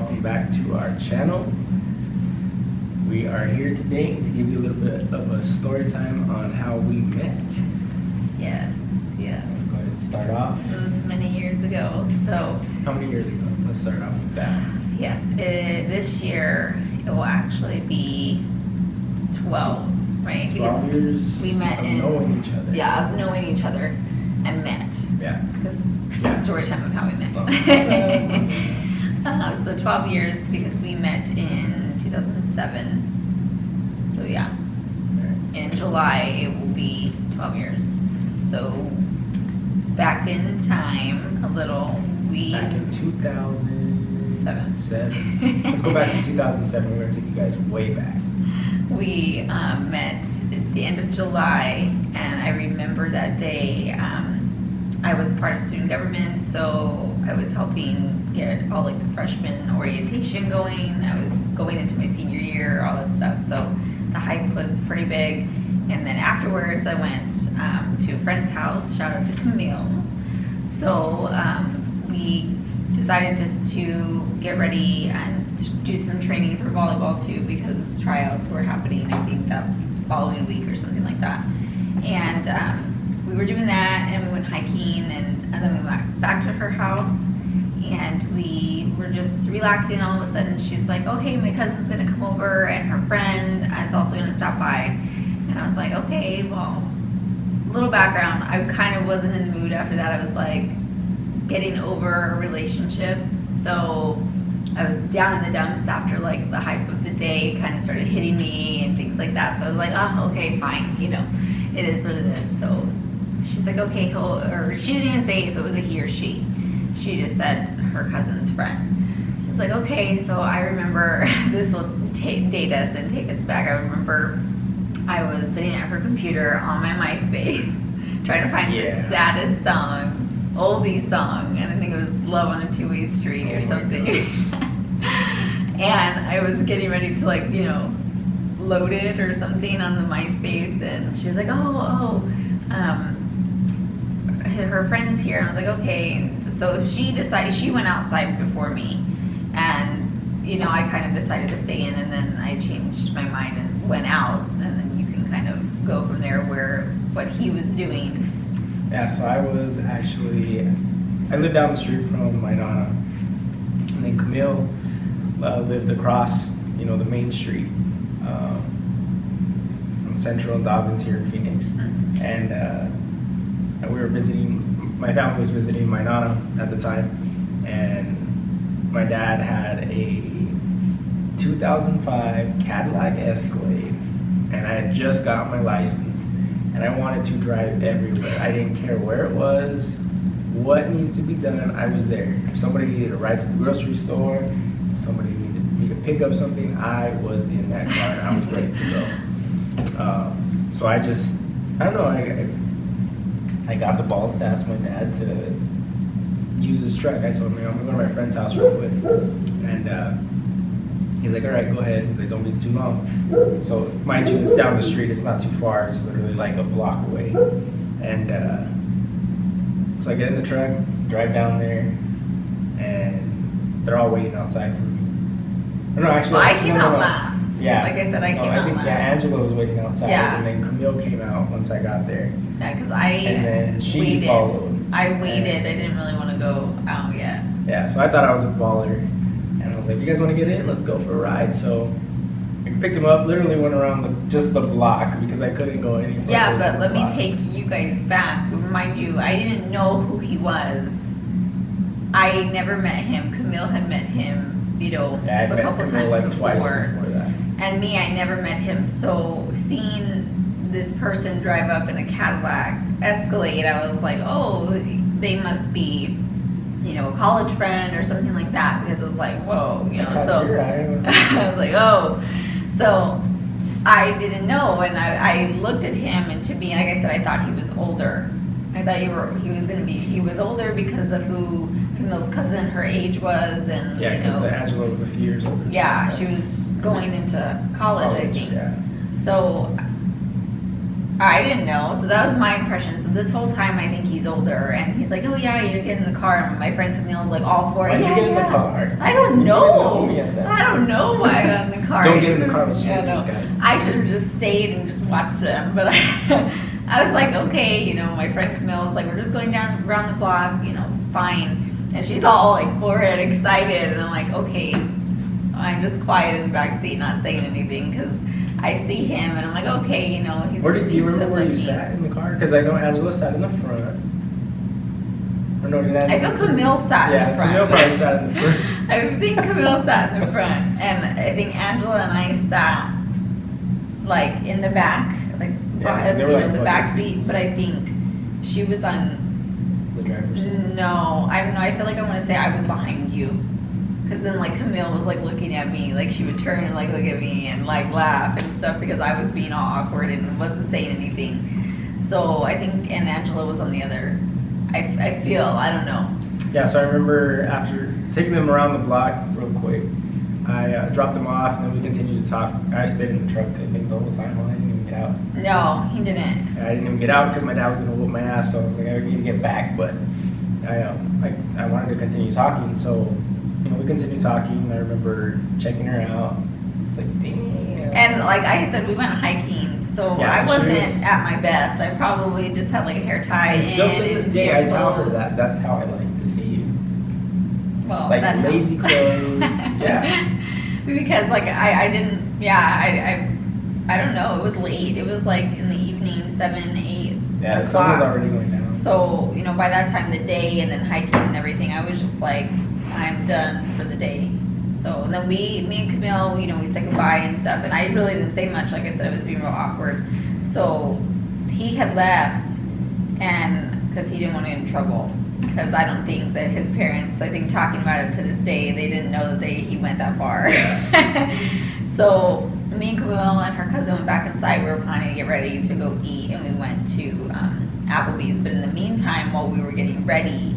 welcome back to our channel. We are here today to give you a little bit of a story time on how we met. Yes. Go ahead and start off. It was many years ago. So, How many years ago? Let's start off with that. yes, this year it will actually be 12, right? 12 years we met of in knowing each other. Yeah, of knowing each other and met. Yeah. Because Yeah. story time of how we met. Oh. So 12 years because we met in 2007. So yeah, in July it will be 12 years. So back in time a little, Back in 2007. Let's go back to 2007. We're going to take you guys way back. We met at the end of July, and I remember that day. I was part of student government, so I was helping get all like the freshman orientation going. I was going into my senior year, all that stuff. So the hype was pretty big. And then afterwards, I went to a friend's house. Shout out to Camille. So we decided just to get ready and to do some training for volleyball too, because tryouts were happening, I think, that following week or something like that. And we were doing that, and we went hiking, and then we went back to her house, and we were just relaxing. All of a sudden, she's like, "Oh, hey, my cousin's gonna come over, and her friend is also gonna stop by." And I was like, "Okay, well." Little background: I kind of wasn't in the mood after that. I was like getting over a relationship, so I was down in the dumps after like the hype of the day kind of started hitting me and things like that. So I was like, "Oh, okay, fine, it is what it is." So she's like, "Okay, cool." Or she didn't even say if it was a he or she. She just said her cousin's friend. So it's like, okay. So I remember this will date us and take us back. I remember I was sitting at her computer on my MySpace trying to find the saddest song, oldie song, and I think it was "Love on a Two-Way Street" or something. And I was getting ready to load it or something on the MySpace, and she was like, her friend's here. And I was like, okay. So she decided, she went outside before me, and I kind of decided to stay in, and then I changed my mind and went out, and then you can kind of go from there what he was doing. Yeah, so I lived down the street from my Nana, and then Camille lived across, the main street on Central and Dobbins here in Phoenix. And we were visiting, my family was visiting my Nana at the time, and my dad had a 2005 Cadillac Escalade, and I had just got my license, and I wanted to drive everywhere. I didn't care where it was, what needed to be done, I was there. If somebody needed a ride to the grocery store, if somebody needed me to pick up something, I was in that car and I was ready to go. So I don't know, I got the balls to ask my dad to use his truck. I told him, I'm gonna go to my friend's house real quick. And he's like, all right, go ahead. He's like, don't be too long. So mind you, it's down the street, it's not too far, it's literally like a block away. And so I get in the truck, drive down there, and they're all waiting outside for me. No, actually, Well, I came out last. Yeah. Like I said, I came out last. Yeah, Angela was waiting outside, Yeah. and then Camille came out once I got there. Yeah, because And then she waited. followed. I waited. I didn't really want to go out yet. Yeah, so I thought I was a baller, and I was like, "You guys want to get in? Let's go for a ride." So I picked him up. Literally went around just the block because I couldn't go any further. Yeah, but than let the me block. take you guys back. Remind you, I didn't know who he was. I never met him. Camille had met him, Yeah, I a met couple Camille times like twice before. before that. And me, I never met him. So seeing this person drive up in a Cadillac Escalade, I was like, oh, they must be, a college friend or something like that, because it was like, whoa, so I was like, oh. So I didn't know, and I looked at him, and to me, like I said, I thought he was older. I thought he was older because of who Camille's cousin, her age was, and Yeah, because Angela was a few years older. Yeah, she was going into college, I think. Yeah. So I didn't know, so that was my impression. So this whole time, I think he's older, and he's like, "Oh yeah, you get in the car." And my friend Camille's like, "All for it." Why'd you Yeah, get in the yeah. car? I don't You didn't know. me at that. I don't know why I got in the car. Don't I get in the should've- car with strangers, no. guys. I should have just stayed and just watched them, but I was like, okay, you know, my friend Camille was like, "We're just going down around the block, you know, fine." And she's all like for it, excited, and I'm like, okay. I'm just quiet in the back seat, not saying anything, because I see him, and I'm like, okay, you know, he's. Do you he's remember where you good-looking. sat in the car? Because I know Angela sat in the front. Or no, did I feel Camille sat in the front. Camille probably sat in the front. I think Camille sat in the front, and I think Angela and I sat like in the back, like Yeah, they you were, know, like, the back bucket seat. seats. But I think she was on. The driver's seat. No, I don't know. I feel like I want to say I was behind you, because then like Camille was like looking at me, like she would turn and like look at me and like laugh and stuff because I was being all awkward and wasn't saying anything. So I think, and Angela was on the other. I feel, I don't know. Yeah, so I remember after taking them around the block real quick, I dropped them off and then we continued to talk. I stayed in the truck, I think, the whole time. I didn't even get out. No, he didn't. I didn't even get out because my dad was going to whoop my ass, so I was like, I need to get back. But I wanted to continue talking, so you know, we continued talking. I remember checking her out. It's like, damn. And like I said, we went hiking, so Yeah, I so she wasn't was- at my best. I probably just had like a hair tie. And still to in this and day, I gym tell her clothes. that. That's how I like to see you. Well, Like that helps. lazy clothes. Yeah. Because like I didn't, yeah, I don't know. It was late. It was like in the evening, 7, 8 Yeah, the sun was o'clock. already going down. So, you know, by that time, the day and then hiking and everything, I was just like, I'm done for the day. So then me and Camille, you know, we said goodbye and stuff. And I really didn't say much. Like I said, I was being real awkward. So he had left, and because he didn't want to get in trouble. Because I don't think that his parents, I think talking about it to this day, they didn't know that he went that far. So me and Camille and her cousin went back inside. We were planning to get ready to go eat, and we went to Applebee's. But in the meantime, while we were getting ready,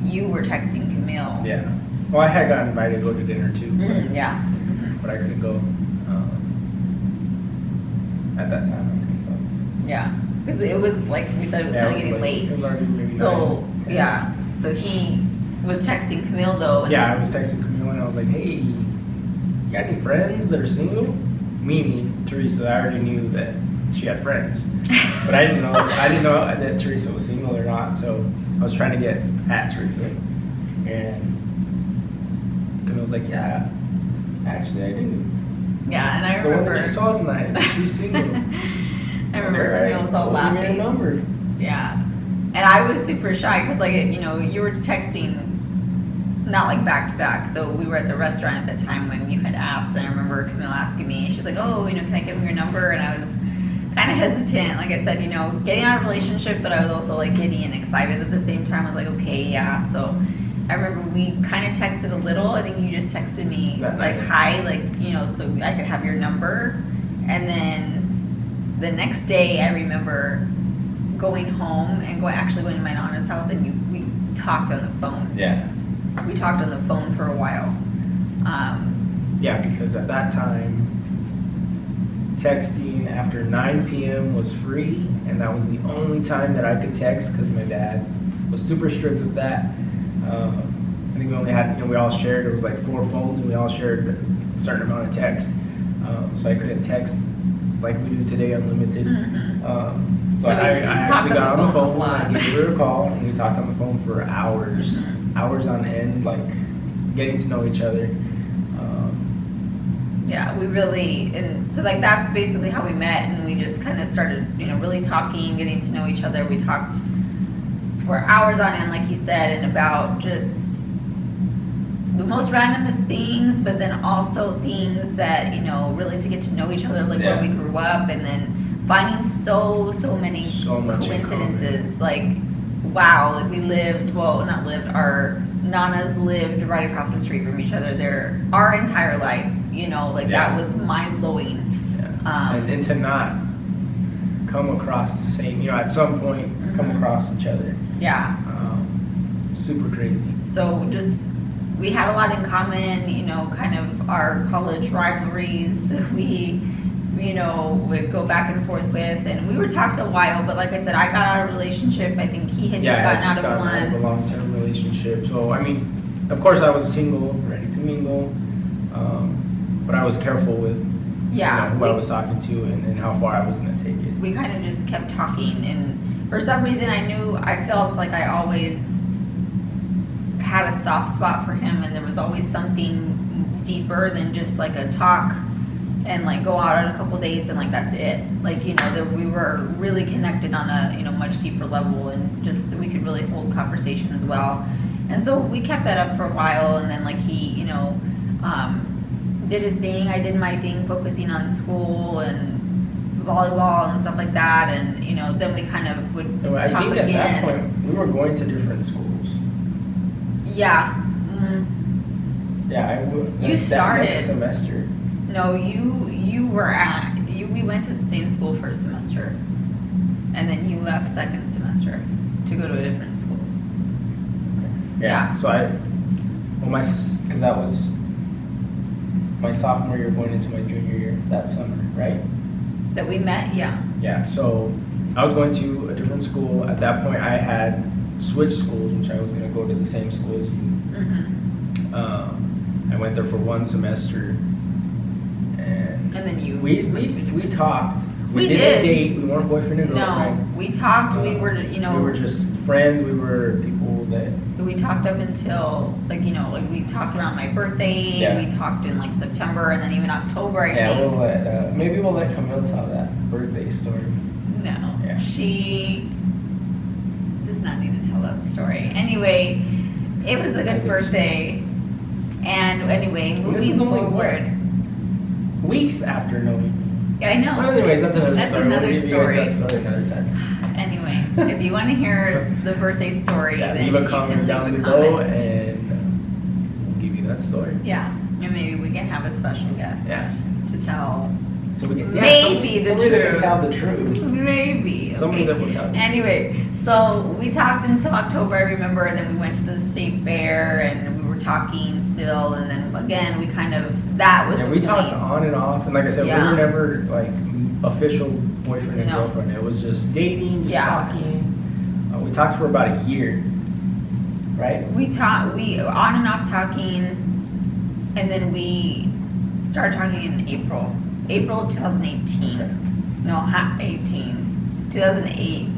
you were texting Camille. Yeah. Well, I had gotten invited to go to dinner too, Yeah. but I couldn't go. At that time, I couldn't Yeah. Because it was like we said, it was go. kind of getting late. It was already maybe So 9, 10. yeah. So he was texting Camille though. And Yeah, I was texting Camille and I was like, "Hey, you got any friends that are single?" Meaning Teresa. I already knew that she had friends, but I didn't know. I didn't know that Teresa was single or not. So I was trying to get at Teresa, and Camille's like, "Yeah, actually, I do. Yeah, and I The one remember. that you saw tonight, she's single." I remember Camille was all Well, give me laughing. your number. Yeah. And I was super shy because, like, you know, you were texting not like back to back. So we were at the restaurant at the time when you had asked, and I remember Camille asking me, she was like, "Oh, you know, can I give him your number?" And I was kind of hesitant. Like I said, you know, getting out of a relationship, but I was also like giddy and excited at the same time. I was like, okay, yeah. So I remember we kind of texted a little. I think you just texted me That like, night. hi, like, you know, so I could have your number. And then the next day, I remember going home and actually going to my nana's house, and we talked on the phone. Yeah. We talked on the phone for a while. Yeah, because at that time, texting after 9 p.m. was free, and that was the only time that I could text because my dad was super strict with that. I think we only had, you know, we all shared, it was like 4 phones, and we all shared a certain amount of text. So I couldn't text like we do today, unlimited. Mhm. So So I we talked actually got on the a phone, lot. I gave her a call, and we talked on the phone for hours, hours on end, like getting to know each other. Yeah, we really, and so like that's basically how we met, and we just kind of started, you know, really talking, getting to know each other. We talked for hours on end, like he said, and about just the most randomest things, but then also things that, you know, really to get to know each other, like Yeah. when we grew up, and then finding so many So much in coincidences. Like, wow, like we lived, well, not lived, our nanas lived right across the street from each other. Our entire life, you know, like Yeah. that was mind blowing. Yeah. And to not come across the same, you know, at some point, come Mhm. across each other. Yeah. Super crazy. So just, we had a lot in common, you know, kind of our college rivalries. We you know, would go back and forth with, and we would talk a while, but like I said, I got out of a relationship. I think he had just gotten out of a one. long-term relationship. So, I mean, of course I was single, ready to mingle, but I was careful with Yeah. who I was talking to and how far I was going to take it. We kind of just kept talking, and for some reason I felt like I always had a soft spot for him, and there was always something deeper than just like a talk and like go out on a couple dates and like that's it. Like, you know, we were really connected on a, you know, much deeper level, and just we could really hold conversation as well. And so we kept that up for a while, and then like he, you know, did his thing, I did my thing, focusing on school and volleyball and stuff like that, and you know, then we kind of would I talk think again. at that point we were going to different schools. Yeah. Yeah, I would. You started. Next semester. No, you were at we went to the same school first semester, and then you left second semester to go to a different school. Yeah. So because that was my sophomore year going into my junior year that summer, right? That we met, yeah. Yeah. So I was going to a different school. At that point, I had switched schools, which I was going to go to the same school as you. I went there for one semester, and then you we talked. We did did. a date. We weren't boyfriend and girlfriend. No, we talked. We were, you know, we were just friends. We were people that we talked up until like, you know, like we talked around my birthday. Yeah. We talked in like September, and then even October. I yeah. think. Maybe we'll let Camille tell that birthday story. No, Yeah. she does not need to tell that story. Anyway, it was a good birthday. And anyway, This moving is only forward. weeks after knowing. Yeah, I know. Well, anyways, that's another That's story. another We'll give you story. guys that story another time. Anyway, if you want to hear the birthday story, Yeah, then leave you a can comment leave down a below, comment. and we'll give you that story. Yeah, and maybe we can have a special guest Yeah. to tell. So we can Maybe the somebody that truth. can tell the truth. Maybe. Somebody okay. that will tell the truth. Anyway, so we talked until October, I remember, and then we went to the state fair, and we were talking still, and then again, we kind of, that was Yeah, the we talked point. on and off, and like I said, Yeah. we were never like official boyfriend and No. girlfriend. It was just dating, just Yeah. talking. We talked for about a year, right? We on and off talking, and then we started talking in April of 2018. Okay. No, 2008. 2008.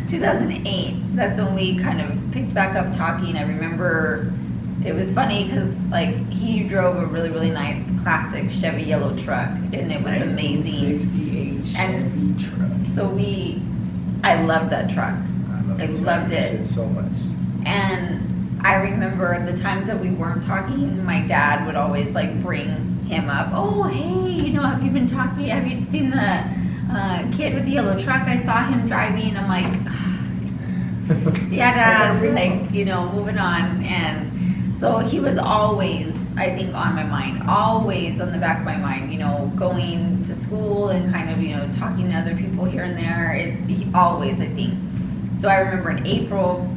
2008. That's when we kind of picked back up talking. I remember it was funny because like he drove a really, really nice classic Chevy yellow truck, and it was amazing. 1968 And Chevy truck. So I loved that truck. I too. loved I miss it. so much. And I remember the times that we weren't talking, my dad would always like bring him up. Oh, hey, you know, have you been talking? Have you seen the kid with the yellow truck? I saw him driving. I'm like, yeah, Dad, like, you know, moving on. And so he was always, I think, on my mind, always on the back of my mind, you know, going to school and kind of, you know, talking to other people here and there. He always, I think. So I remember in April,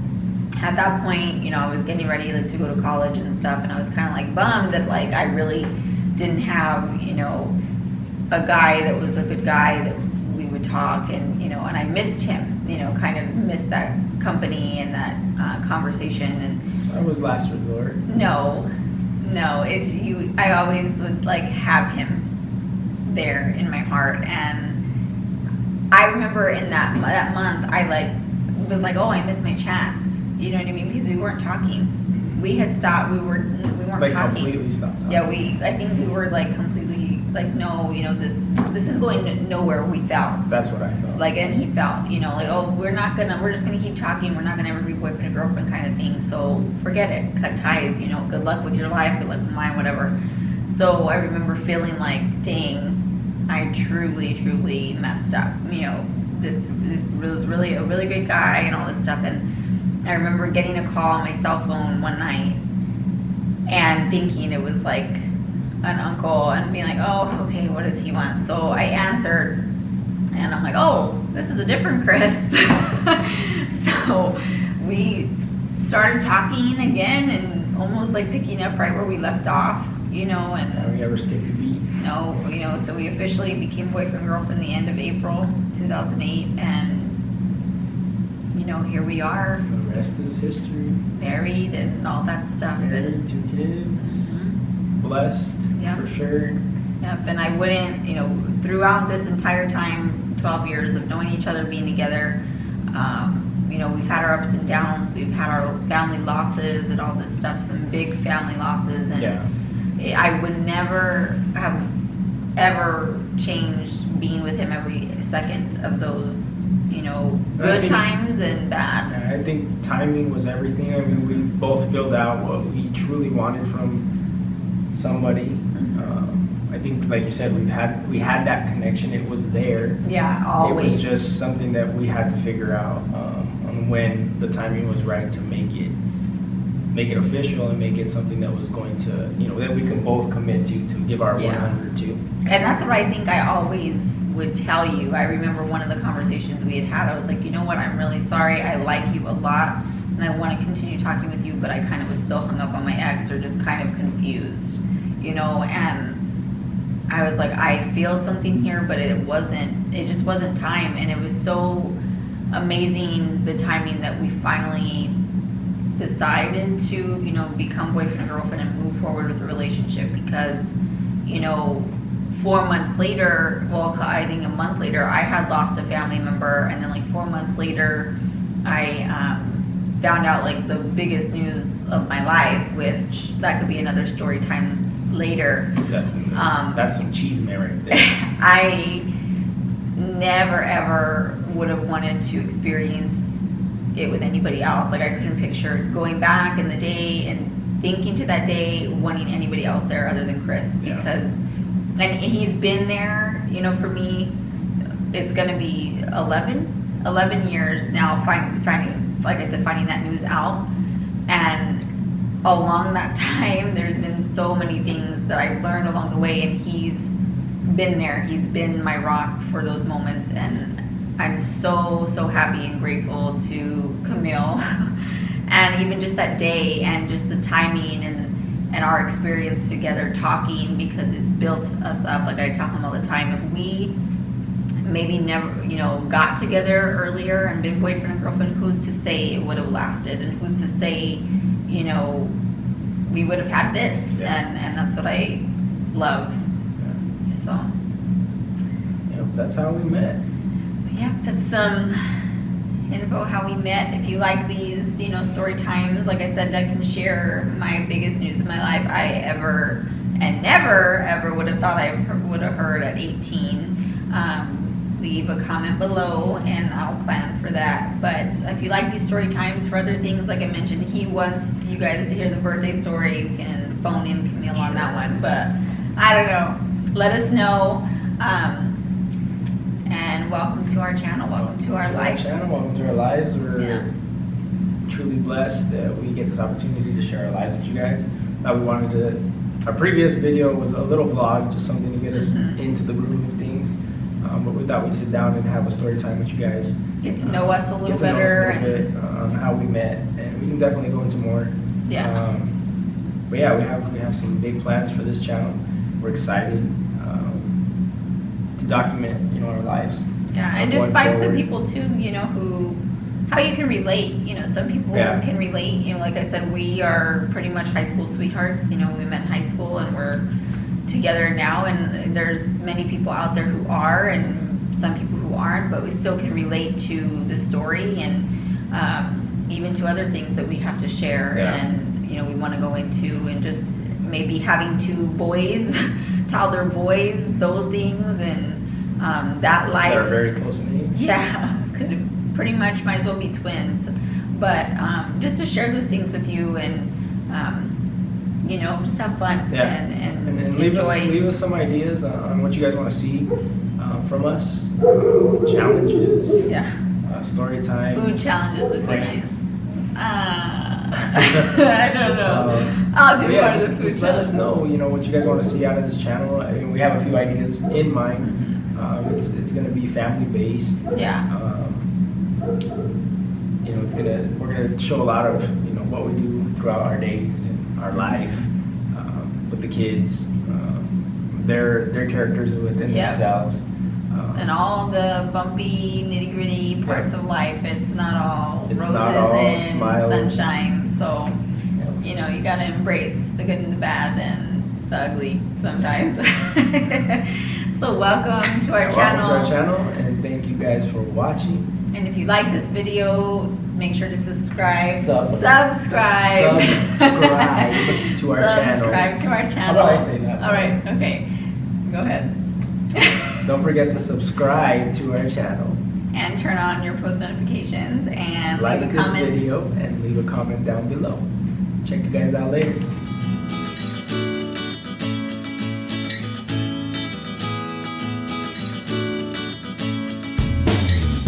at that point, you know, I was getting ready like, to go to college and stuff, and I was kind of like bummed that like I really didn't have, you know, a guy that was a good guy that we would talk, and you know, and I missed him, you know, kind of missed that company and that conversation. And That was last resort. no, I always would like have him there in my heart. And I remember in that month, I like was like, oh, I missed my chance. You know what I mean? Because we weren't talking. We had stopped. We weren't Like talking. completely stopped talking. Yeah, I think we were like completely like, no, you know, this is going nowhere. We felt That's what I felt. like, and he felt, you know, like, oh, we're just gonna keep talking. We're not gonna ever be boyfriend and girlfriend kind of thing. So forget it. Cut ties. You know, good luck with your life. Good luck with mine. Whatever. So I remember feeling like, dang, I truly messed up. You know, this was really a really good guy and all this stuff. And I remember getting a call on my cell phone one night and thinking it was like an uncle, and being like, oh, okay, what does he want? So I answered, and I'm like, oh, this is a different Chris. So we started talking again and almost like picking up right where we left off, you know. And Have you ever skipped a beat? No, so we officially became boyfriend girlfriend the end of April 2008, and here we are, The rest is history. married and all that stuff. Married, 2 kids, blessed, Yeah. for sure. Yep, and I wouldn't, throughout this entire time, 12 years of knowing each other, being together, we've had our ups and downs, we've had our family losses and all this stuff, some big family losses, and Yeah. I would never have ever changed being with him every second of those, good think- times and bad. I think timing was everything. I mean, we both filled out what we truly wanted from somebody. I think, like you said, we had that connection. It was there. Yeah, always. It was just something that we had to figure out on when the timing was right to make it official and make it something that was going to, that we could both commit to give our Yeah. 100 to. And that's what I think I always would tell you. I remember one of the conversations we had. I was like, you know what? I'm really sorry. I like you a lot, and I want to continue talking with you, but I kind of was still hung up on my ex, or just kind of confused, and I was like, I feel something here, but it just wasn't time. And it was so amazing, the timing, that we finally decided to, become boyfriend and girlfriend and move forward with the relationship, because, 4 months later, well, I think a month later, I had lost a family member, and then like 4 months later, I found out like the biggest news of my life, which that could be another story time later. Definitely. That's some cheese man right there. I never ever would have wanted to experience it with anybody else. Like, I couldn't picture going back in the day and thinking to that day wanting anybody else there other than Chris, Yeah. because and he's been there, for me. It's gonna be 11 years now, finding, like I said, finding that news out. And along that time, there's been so many things that I've learned along the way, and he's been there. He's been my rock for those moments, and I'm so, so happy and grateful to Camille. And even just that day, and just the timing, and our experience together talking, because it's built us up. Like I tell him all the time, if we maybe never, got together earlier and been boyfriend and girlfriend, who's to say it would have lasted, and who's to say, we would have had this. Yeah. And that's what I love. So, Yep, that's how we met. yeah, that's some info how we met. If you like these, story times, like I said, I can share my biggest news of my life I ever and never ever would have thought I would have heard at 18. Leave a comment below and I'll plan for that. But if you like these story times for other things, like I mentioned, he wants you guys to hear the birthday story. You can phone in Camille on that one. But I don't know. Let us know. And welcome to our channel. Welcome to our life. Welcome to our lives. We're Yeah. truly blessed that we get this opportunity to share our lives with you guys. Thought we wanted to. Our previous video was a little vlog, just something to get us Mhm. into the groove of things. But we thought we'd sit down and have a story time with you guys. Get to know us a little Get to know us better. a little bit on how we met, and we can definitely go into more. Yeah. But yeah, we have some big plans for this channel. We're excited to document, our lives. Yeah, and going just find some forward. people too, how you can relate. Some people Yeah. can relate. Like I said, we are pretty much high school sweethearts. We met in high school and we're together now. And there's many people out there who are, and some people who aren't, but we still can relate to the story, and even to other things that we have to share. Yeah. And we want to go into, and just maybe having 2 boys, toddler boys, those things, and that life. That are very close in age. Yeah, could pretty much might as well be twins. But just to share those things with you, and just have fun. Yeah. And leave enjoy. us some ideas on what you guys want to see from us. Challenges, Yeah, story time. food challenges would be Pranks. nice. I don't know. I'll do Yeah, one of the just food let us challenges. know, what you guys want to see out of this channel. I mean, we have a few ideas in mind. It's going to be family based. Yeah. We're gonna show a lot of what we do throughout our days and our life with the kids, their characters within Yep. themselves. And all the bumpy, nitty gritty parts of life, it's not all It's roses not all and smiles. sunshine. So, Yep. you know, you gotta embrace the good and the bad and the ugly sometimes. So welcome to our channel. Welcome to our channel, and thank you guys for watching. And if you like this video, make sure to subscribe. Subscribe to our channel. Subscribe to our How channel. about I say that? All right, okay. Go ahead. Don't forget to subscribe to our channel. And turn on your post notifications and Like leave a this comment. video and leave a comment down below. Check you guys out later.